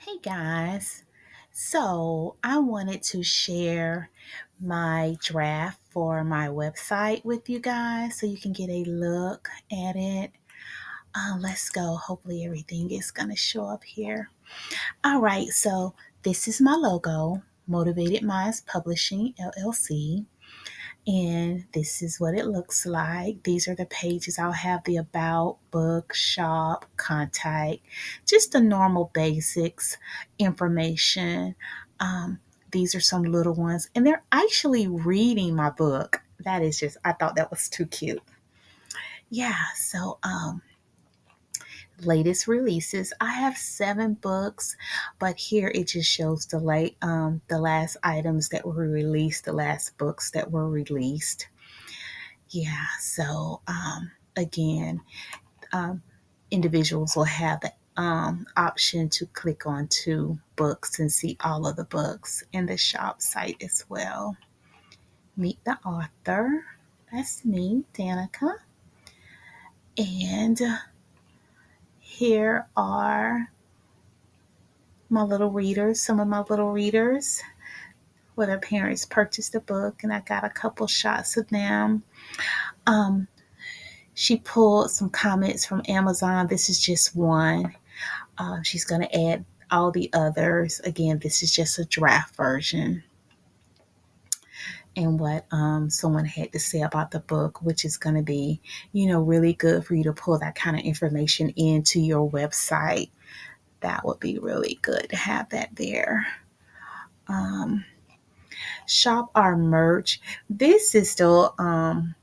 Hey guys, so I wanted to share my draft for my website with you guys so you can get a look at it. Let's go. Hopefully, everything is going to show up here. All right, so this is my logo, Motivated Minds Publishing LLC. And this is what it looks like. These are the pages. I'll have the about, book, shop, contact, just the normal basics information. Um, these are some little ones, and they're actually reading my book. That is just, I thought that was too cute. Yeah, so latest releases. I have 7 books, but here it just shows the last items that were released, the last books that were released. Yeah, so again, um, individuals will have the option to click on to books and see all of the books in the shop site as well. Meet the author. That's me, Danica. And here are my little readers, some of my little readers where their parents purchased the book, and I got a couple shots of them. Um, she pulled some comments from Amazon. This is just one. She's going to add all the others. Again, this is just a draft version. And what someone had to say about the book, which is going to be, really good for you to pull that kind of information into your website. That would be really good to have that there. Um, Shop our merch. This is still, I'm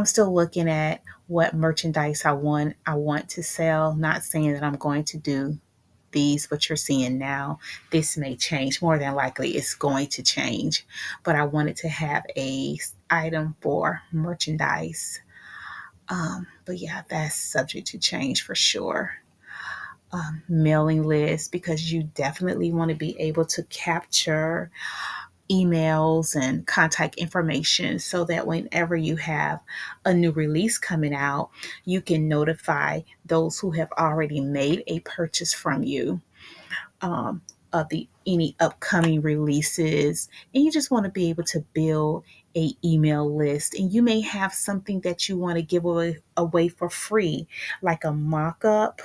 still looking at what merchandise I want to sell. Not saying that I'm going to do these what you're seeing now. This may change. More than likely it's going to change, but I wanted to have a item for merchandise. But yeah, that's subject to change for sure. Mailing list, because you definitely want to be able to capture emails and contact information so that whenever you have a new release coming out, you can notify those who have already made a purchase from you, of the any upcoming releases. And you just want to be able to build a email list, and you may have something that you want to give away for free, like a mock-up.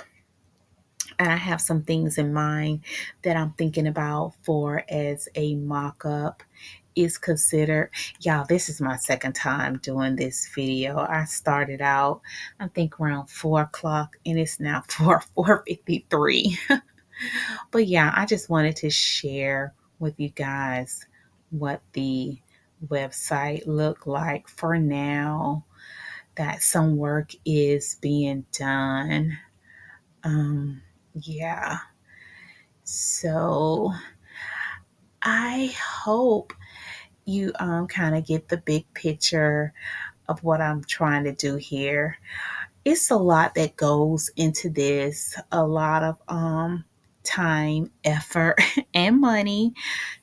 And I have some things in mind that I'm thinking about for as a mock-up is considered. Y'all, this is my second time doing this video. I started out, I think, around 4 o'clock, and it's now 4:53. But yeah, I just wanted to share with you guys what the website looked like for now, that some work is being done. Yeah. So I hope you kind of get the big picture of what I'm trying to do here. It's a lot that goes into this, a lot of time, effort, and money.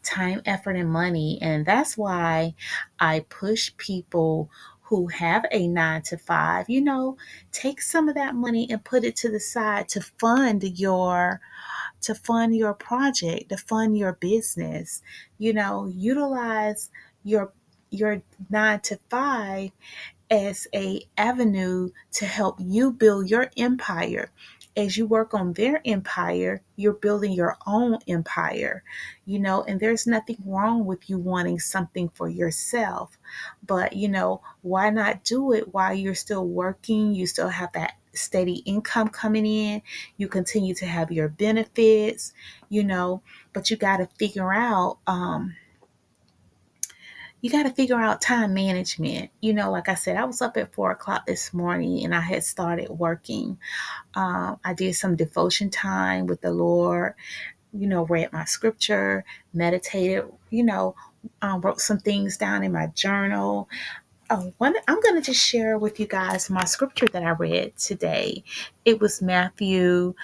Time, effort, and money. And that's why I push people who have a 9 to 5, take some of that money and put it to the side to fund your project, to fund your business. Utilize your 9 to 5 as a avenue to help you build your empire. As you work on their empire, you're building your own empire, and there's nothing wrong with you wanting something for yourself. But, why not do it while you're still working? You still have that steady income coming in. You continue to have your benefits, but you got to figure out time management. Like I said, I was up at 4 o'clock this morning and I had started working. I did some devotion time with the Lord, read my scripture, meditated, wrote some things down in my journal. I'm going to just share with you guys my scripture that I read today. It was Matthew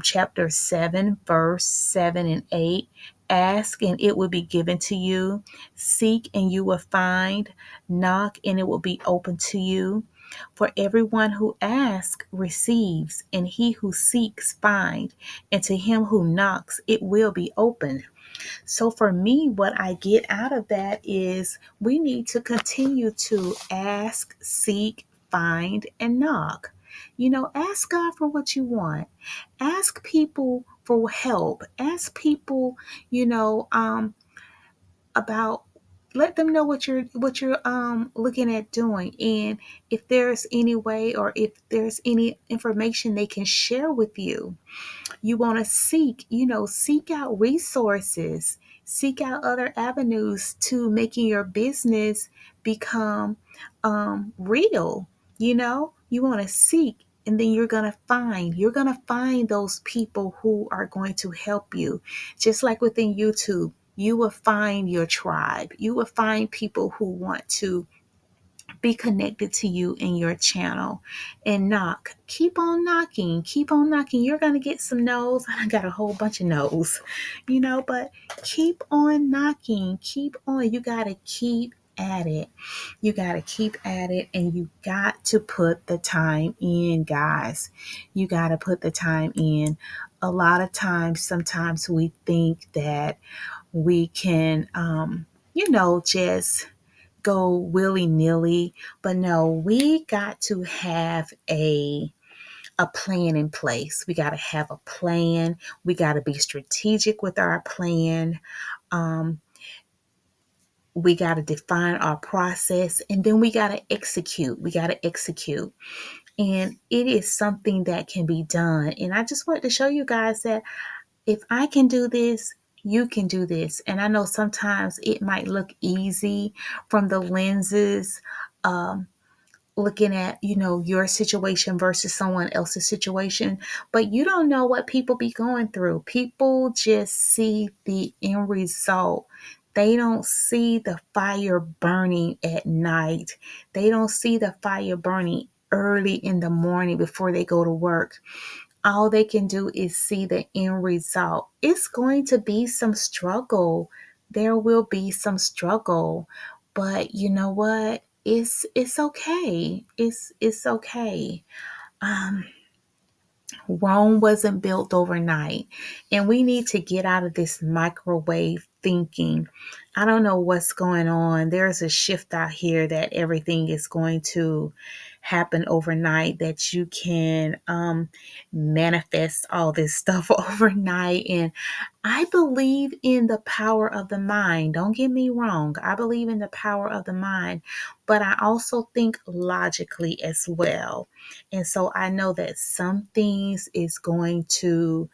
chapter 7, verse 7 and 8. Ask and it will be given to you. Seek and you will find. Knock and it will be open to you. For everyone who asks receives, and he who seeks finds, and to him who knocks it will be opened. So for me, what I get out of that is we need to continue to ask, seek, find, and knock. Ask God for what you want. Ask people for help. Ask people, you know, about let them know what you're looking at doing, and if there's any way or if there's any information they can share with you. You want to seek out resources, seek out other avenues to making your business become real. You want to seek, and then you're going to find those people who are going to help you. Just like within YouTube, you will find your tribe. You will find people who want to be connected to you in your channel. And knock. Keep on knocking. Keep on knocking. You're going to get some no's. I got a whole bunch of no's, but keep on knocking. Keep on. You got to keep at it. You got to keep at it, and you got to put the time in, guys. You got to put the time in. A lot of times, sometimes we think that we can, just go willy-nilly, but no, we got to have a plan in place. We got to have a plan. We got to be strategic with our plan. um, we got to define our process, and then we got to execute. And it is something that can be done, and I just wanted to show you guys that if I can do this, you can do this. And I know sometimes it might look easy from the lenses, um, looking at, your situation versus someone else's situation, but you don't know what people be going through. People just see the end result. They don't see the fire burning at night. They don't see the fire burning early in the morning before they go to work. All they can do is see the end result. It's going to be some struggle. There will be some struggle, but you know what? It's okay. It's okay. Um, Rome wasn't built overnight, and we need to get out of this microwave thinking. I don't know what's going on. There's a shift out here that everything is going to happen overnight, that you can manifest all this stuff overnight. And I believe in the power of the mind. Don't get me wrong. I believe in the power of the mind, but I also think logically as well. And so I know that some things is going to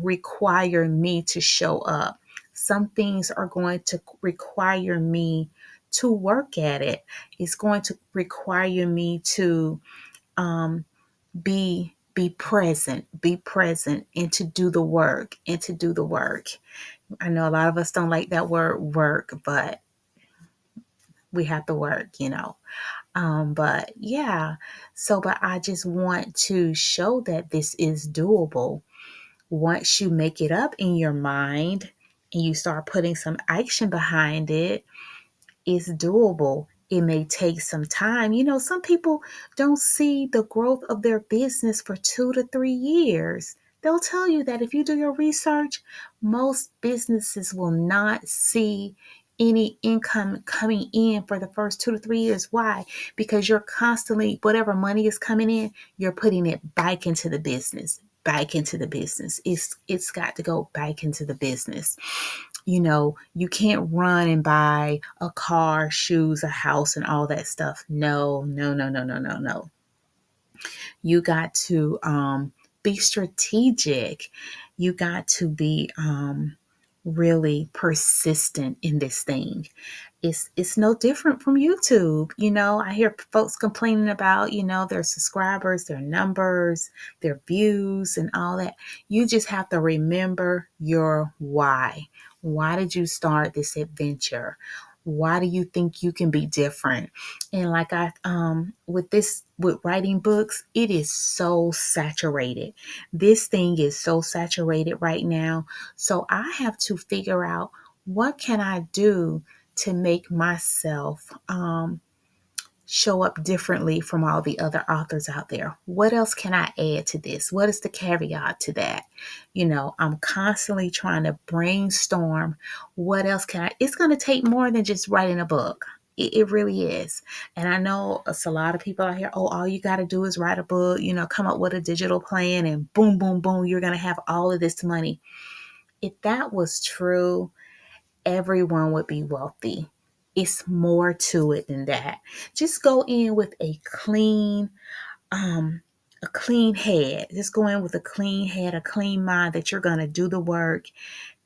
require me to show up. Some things are going to require me to work at it. It's going to require me to um, be present, and to do the work. I know a lot of us don't like that word work, but we have to work. But yeah, but I just want to show that this is doable. Once you make it up in your mind and you start putting some action behind it, it's doable. It may take some time. Some people don't see the growth of their business for 2 to 3 years. They'll tell you that if you do your research, most businesses will not see any income coming in for the first 2 to 3 years. Why? Because you're constantly, whatever money is coming in, you're putting it back into the business. Back into the business. It's got to go back into the business. You can't run and buy a car, shoes, a house, and all that stuff. No, no, no, no, no, no, no. You got to be strategic. You got to be really persistent in this thing. It's no different from YouTube. I hear folks complaining about, their subscribers, their numbers, their views, and all that. You just have to remember your why. Why did you start this adventure? Why do you think you can be different? And like with writing books, it is so saturated. This thing is so saturated right now. So I have to figure out, what can I do to make myself show up differently from all the other authors out there? What else can I add to this? What is the caveat to that? I'm constantly trying to brainstorm. What else can I? It's going to take more than just writing a book. It really is. And I know it's a lot of people out here, oh, all you got to do is write a book, come up with a digital plan and boom, boom, boom, you're going to have all of this money. If that was true, everyone would be wealthy. It's more to it than that. Just go in with a clean head. Just go in with a clean head, a clean mind that you're going to do the work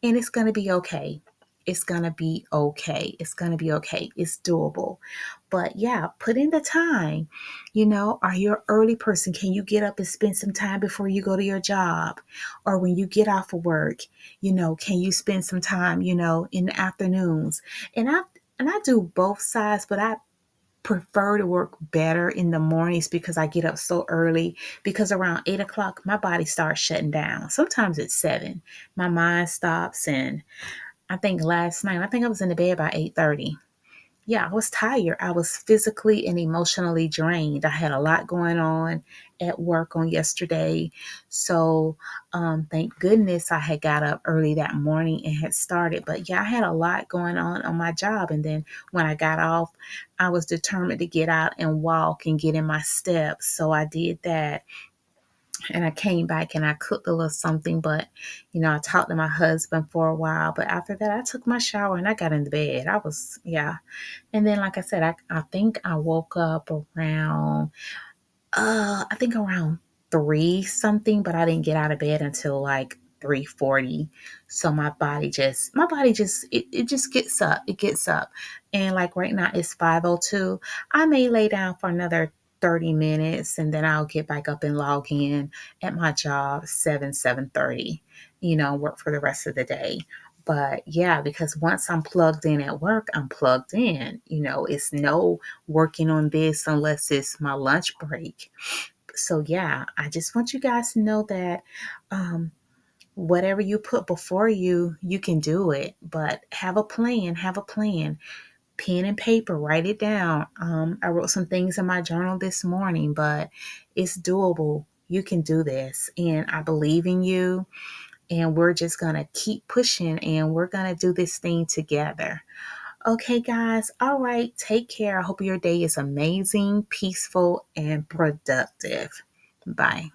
and it's going to be okay. It's going to be okay. It's going to be okay. It's doable. But yeah, put in the time. Are you an early person? Can you get up and spend some time before you go to your job? Or when you get off of work, can you spend some time, in the afternoons? And I do both sides, but I prefer to work better in the mornings because I get up so early, because around 8 o'clock my body starts shutting down. Sometimes it's 7. My mind stops, and I think last night I was in the bed by 8:30. Yeah, I was tired. I was physically and emotionally drained. I had a lot going on at work on yesterday. So, thank goodness I had got up early that morning and had started. But yeah, I had a lot going on my job. And then when I got off, I was determined to get out and walk and get in my steps. So I did that. And I came back and I cooked a little something, but I talked to my husband for a while. But after that, I took my shower and I got in the bed. Yeah. And then, like I said, I think I woke up around, around 3 something, but I didn't get out of bed until like 3:40. So my body just it just gets up. It gets up. And like right now it's 5:02. I may lay down for another 30 minutes and then I'll get back up and log in at my job 7:30, work for the rest of the day. But yeah, because once I'm plugged in at work, I'm plugged in. It's no working on this unless it's my lunch break. So yeah, I just want you guys to know that whatever you put before you, you can do it. But have a plan, pen and paper, write it down. I wrote some things in my journal this morning, but it's doable. You can do this. And I believe in you. And we're just going to keep pushing and we're going to do this thing together. Okay, guys. All right. Take care. I hope your day is amazing, peaceful, and productive. Bye.